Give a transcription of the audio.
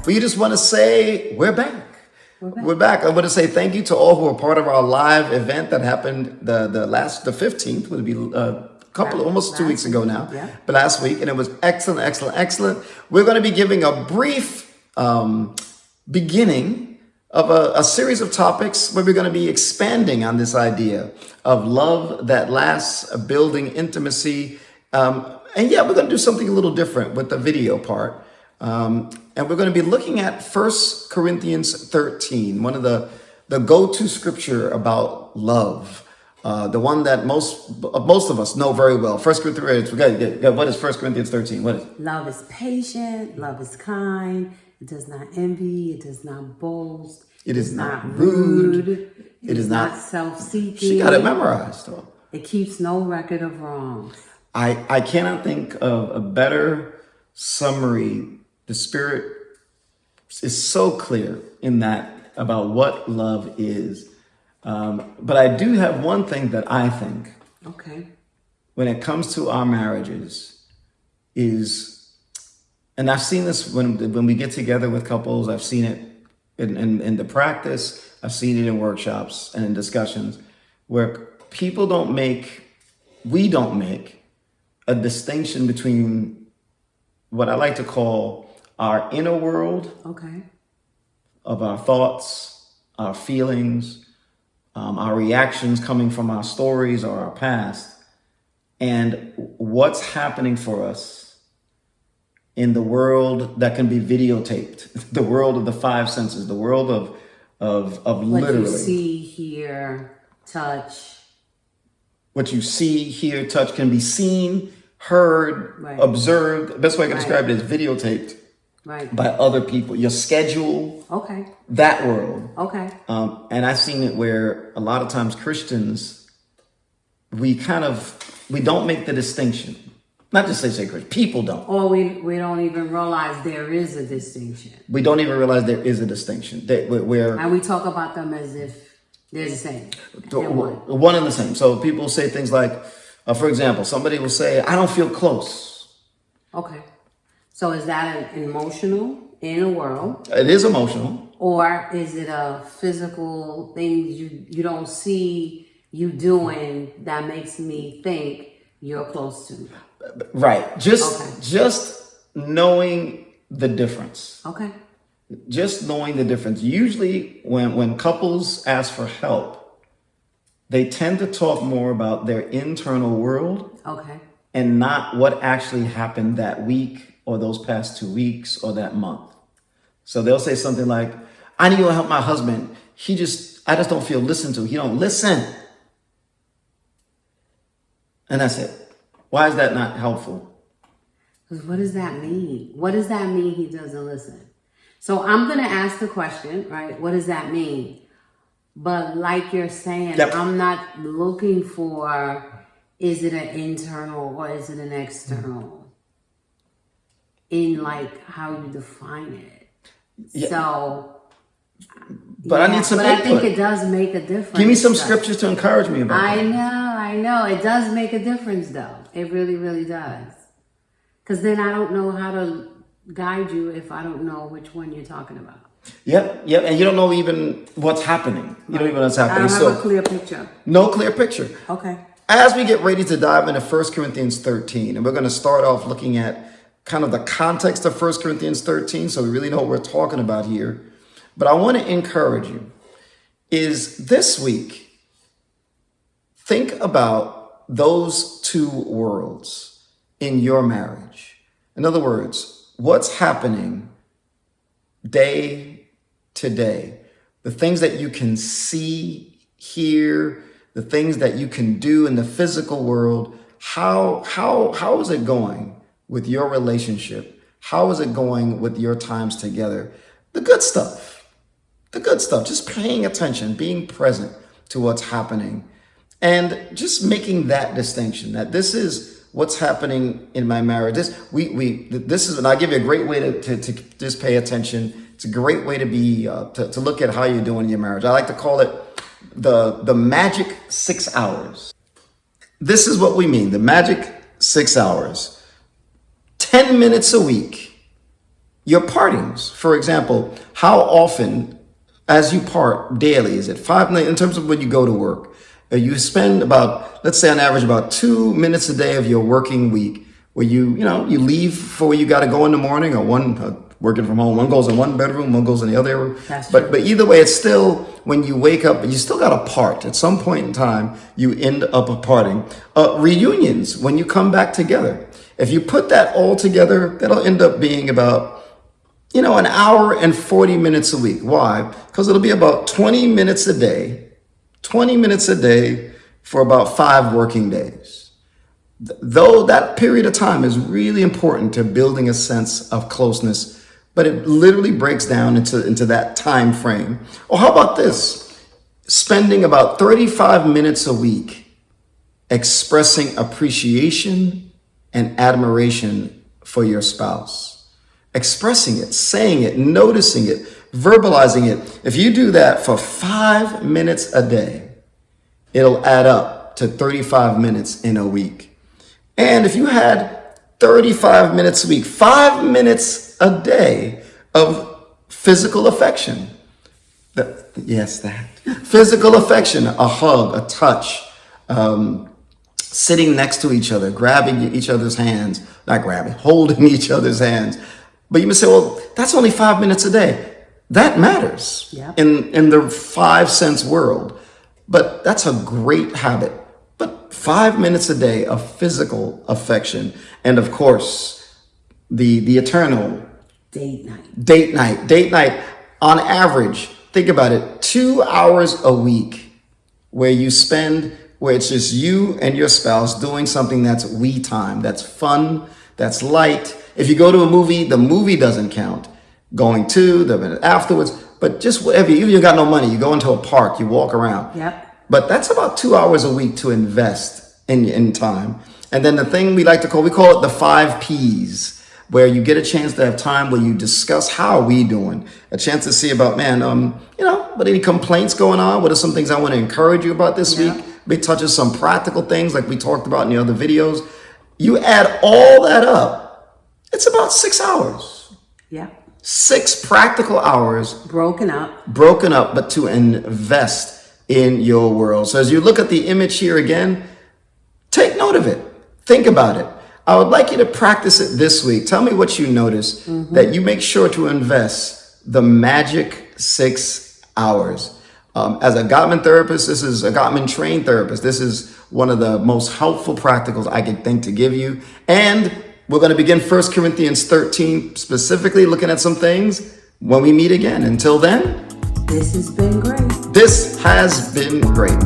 We just want to say we're back. We're back. I want to say thank you to all who are part of our live event that happened the 15th, would be a couple, almost 2 weeks ago now, but last week, and it was excellent. We're going to be giving a brief beginning of a series of topics where we're going to be expanding on this idea of love that lasts, building intimacy, and yeah, we're going to do something a little different with the video part. And we're going to be looking at 1 Corinthians 13, one of the go-to scripture about love, the one that most of us know very well. 1 Corinthians, what is 1 Corinthians 13? What is it? Love is patient, love is kind, it does not envy, it does not boast, it is not rude, it is not self-seeking. She got it memorized, though. It keeps no record of wrongs. I cannot think of a better summary. The Spirit is so clear in that about what love is. But I do have one thing that I think, when it comes to our marriages, is, and I've seen this when we get together with couples, I've seen it in the practice, I've seen it in workshops and in discussions, where we don't make a distinction between what I like to call our inner world, of our thoughts, our feelings, our reactions coming from our stories or our past, and what's happening for us in the world that can be videotaped, the world of the five senses, the world of literally. What you see, hear, touch. What you see, hear, touch can be seen, heard, observed. The best way I can describe it is videotaped. By other people, your schedule, that world. And I've seen it where a lot of times Christians, we don't make the distinction. Not just say Christian, people don't. Or we don't even realize there is a distinction. We don't even realize there is a distinction. And we talk about them as if they're the same. One and the same. So people say things like, for example, somebody will say, I don't feel close. So is that an emotional inner world? It is emotional. Or is it a physical thing you don't see you doing that makes me think you're close to me? Right. Just knowing the difference. Just knowing the difference. Usually when couples ask for help, they tend to talk more about their internal world. And not what actually happened that week, or those past 2 weeks, or that month. So they'll say something like, I need to help my husband. I just don't feel listened to. He don't listen. And that's it. Why is that not helpful? Because what does that mean? What does that mean he doesn't listen? So I'm going to ask the question, right? What does that mean? But like you're saying, I'm not looking for, is it an internal or is it an external? In like how you define it. So, but I need some input. I think it does make a difference. Give me some scriptures to encourage me about that. I know. It does make a difference though. It really, really does. Because then I don't know how to guide you if I don't know which one you're talking about. Yep. And you don't know even what's happening. You don't even know what's happening. I don't have a clear picture. No clear picture. As we get ready to dive into 1 Corinthians 13, and we're going to start off looking at kind of the context of 1 Corinthians 13, so we really know what we're talking about here. But I want to encourage you, is this week, think about those two worlds in your marriage. In other words, what's happening day to day? The things that you can see, hear, the things that you can do in the physical world, how is it going with your relationship? How is it going with your times together? The good stuff, just paying attention, being present to what's happening, and just making that distinction that this is what's happening in my marriage. This is, and I'll give you a great way to just pay attention. It's a great way to be, to look at how you're doing in your marriage. I like to call it the magic 6 hours. This is what we mean, the magic 6 hours. 10 minutes a week your partings. For example, how often, as you part daily, is it 5 minutes in terms of when you go to work? You spend about, let's say on average, about 2 minutes a day of your working week where you leave for where you got to go in the morning, or one working from home. One goes in one bedroom, one goes in the other room. But either way, it's still, when you wake up, you still got to part. At some point in time, you end up parting. Reunions, when you come back together. If you put that all together, that'll end up being about, an hour and 40 minutes a week. Why? Because it'll be about 20 minutes a day. 20 minutes a day for about 5 working days. Though that period of time is really important to building a sense of closeness, but it literally breaks down into that time frame. Or how about this? Spending about 35 minutes a week expressing appreciation and admiration for your spouse. Expressing it, saying it, noticing it, verbalizing it. If you do that for 5 minutes a day, it'll add up to 35 minutes in a week. And if you had 35 minutes a week, 5 minutes a day of physical affection, physical affection, a hug, a touch, sitting next to each other, grabbing each other's hands, holding each other's hands. But you may say, well, that's only 5 minutes a day. That matters in the 5 sense world, but that's a great habit. But 5 minutes a day of physical affection, and of course, the eternal date night. Date night. On average, think about it: 2 hours a week where it's just you and your spouse doing something that's we time, that's fun, that's light. If you go to a movie, the movie doesn't count. Going to the minute afterwards, but just whatever, even if you got no money, you go into a park, you walk around. But that's about 2 hours a week to invest in time. And then the thing we call it the 5 Ps, where you get a chance to have time where you discuss how are we doing, a chance to see about, but any complaints going on? What are some things I want to encourage you about this week? Maybe touches some practical things like we talked about in the other videos. You add all that up, it's about 6 hours. 6 practical hours. Broken up, but to invest in your world. So as you look at the image here again, take note of it. Think about it. I would like you to practice it this week. Tell me what you notice, that you make sure to invest the magic 6 hours. As a Gottman therapist, this is a Gottman trained therapist. This is one of the most helpful practicals I can think to give you. And we're going to begin 1 Corinthians 13, specifically looking at some things when we meet again. Until then, this has been great. This has been great.